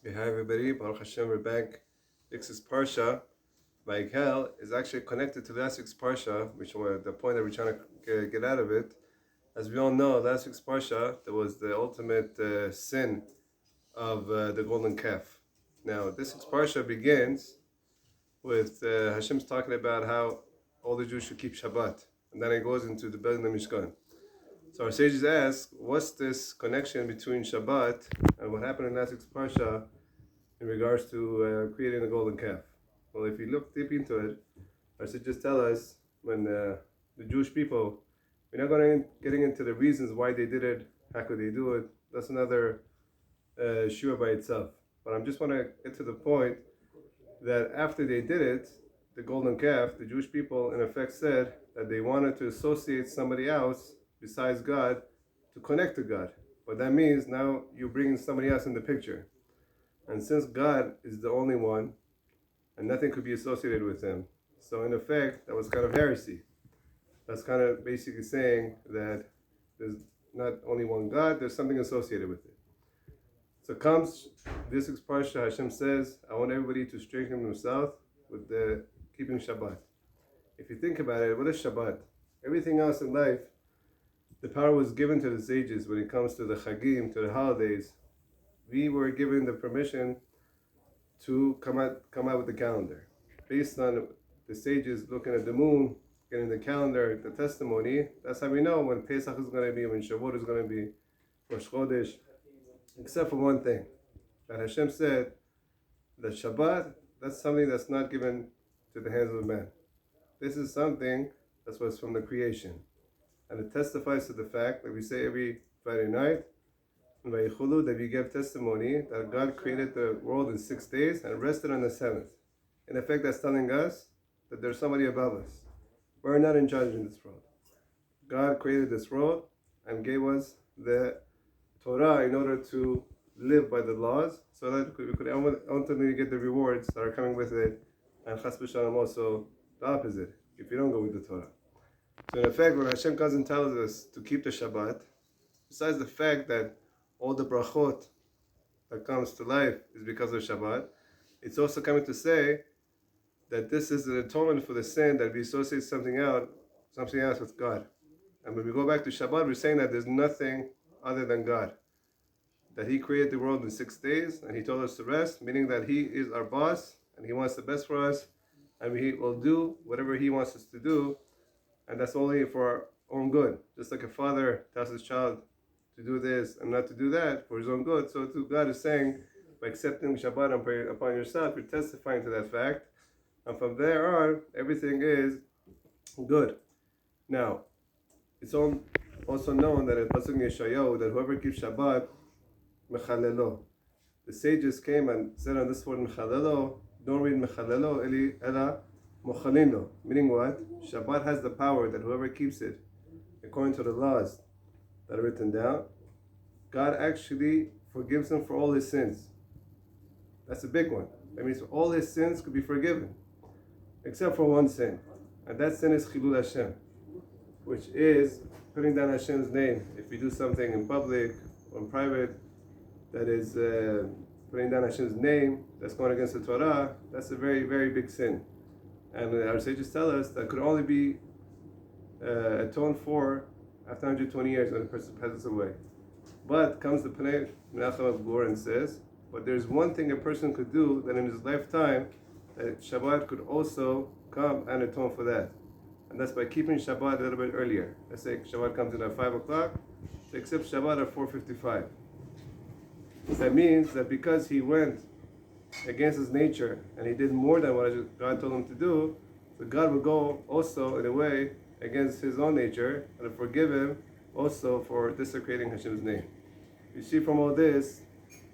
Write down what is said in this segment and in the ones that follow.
Hey, hi everybody, Baruch Hashem, we're back. This is Parsha. Vayikal is actually connected to last week's Parsha, which was the point that we're trying to get out of it. As we all know, last week's Parsha, there was the ultimate sin of the golden calf. Now, this week's Parsha begins with Hashem's talking about how all the Jews should keep Shabbat. And then it goes into the building of the Mishkan. So our sages ask, what's this connection between Shabbat and what happened in last week's Parsha in regards to creating the golden calf? Well, if you look deep into it, our sages tell us when the Jewish people, we're not getting into the reasons why they did it, how could they do it. That's another shua by itself. But I just want to get to the point that after they did it, the golden calf, the Jewish people in effect said that they wanted to associate somebody else besides God to connect to God. But that means now you're bringing somebody else in the picture. And since God is the only one, and nothing could be associated with him, so in effect, that was kind of heresy. That's kind of basically saying that there's not only one God, there's something associated with it. So comes this week's Parsha, Hashem says, I want everybody to strengthen themselves with the keeping Shabbat. If you think about it, what is Shabbat? Everything else in life, the power was given to the sages when it comes to the Chagim, to the holidays. We were given the permission to come out with the calendar. Based on the sages looking at the moon, getting the calendar, the testimony, that's how we know when Pesach is going to be, when Shavuot is going to be, Rosh Chodesh, except for one thing, that Hashem said that Shabbat, that's something that's not given to the hands of man. This is something that's what's from the creation. And it testifies to the fact that we say every Friday night, that we give testimony that God created the world in 6 days and rested on the seventh. In effect, that's telling us that there's somebody above us. We're not in charge in this world. God created this world and gave us the Torah in order to live by the laws so that we could ultimately get the rewards that are coming with it, and chas v'shalom also the opposite, if you don't go with the Torah. So in effect, when Hashem comes and tells us to keep the Shabbat, besides the fact that all the Brachot that comes to life is because of Shabbat, it's also coming to say that this is an atonement for the sin that we associate something else with God. And when we go back to Shabbat, we're saying that there's nothing other than God. That He created the world in 6 days and He told us to rest, meaning that He is our boss and He wants the best for us and He will do whatever He wants us to do, and that's only for our own good. Just like a father tells his child to do this and not to do that for his own good, so too God is saying, by accepting Shabbat upon yourself, you're testifying to that fact, and from there on, everything is good. Now, it's also known that in Pasuk Yeshayahu, that whoever keeps Shabbat, mechalelo. The sages came and said on this word mechalelo, don't read mechalelo, ela mochalino. Meaning what? Shabbat has the power that whoever keeps it, according to the laws that are written down, God actually forgives him for all his sins. That's a big one. That means all his sins could be forgiven, except for one sin. And that sin is Chilul Hashem, which is putting down Hashem's name. If you do something in public or in private that is putting down Hashem's name, that's going against the Torah, that's a very, very big sin. And our sages tell us that could only be atoned for after 120 years when the person passes away. But comes the Pnei Menachem of Gur and says, but there's one thing a person could do that in his lifetime, that Shabbat could also come and atone for that. And that's by keeping Shabbat a little bit earlier. Let's say Shabbat comes in at 5 o'clock, so accept Shabbat at 4:55. That means that because he went against his nature and he did more than what God told him to do, so God will go also in a way against his own nature and forgive him also for desecrating Hashem's name. You see from all this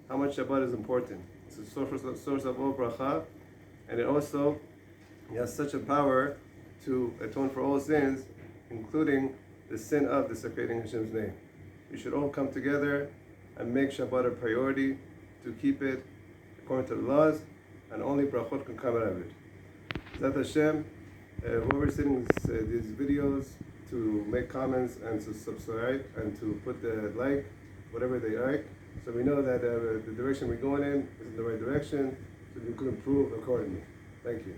how much Shabbat is important. It's a source of all bracha, and it also has such a power to atone for all sins, including the sin of desecrating Hashem's name. We should all come together and make Shabbat a priority, to keep it according to the laws, and only brachot can come out of it. Zat Hashem, whoever's sending these videos, to make comments and to subscribe and to put the like, whatever they like. So we know that the direction we're going in is in the right direction, so we could improve accordingly. Thank you.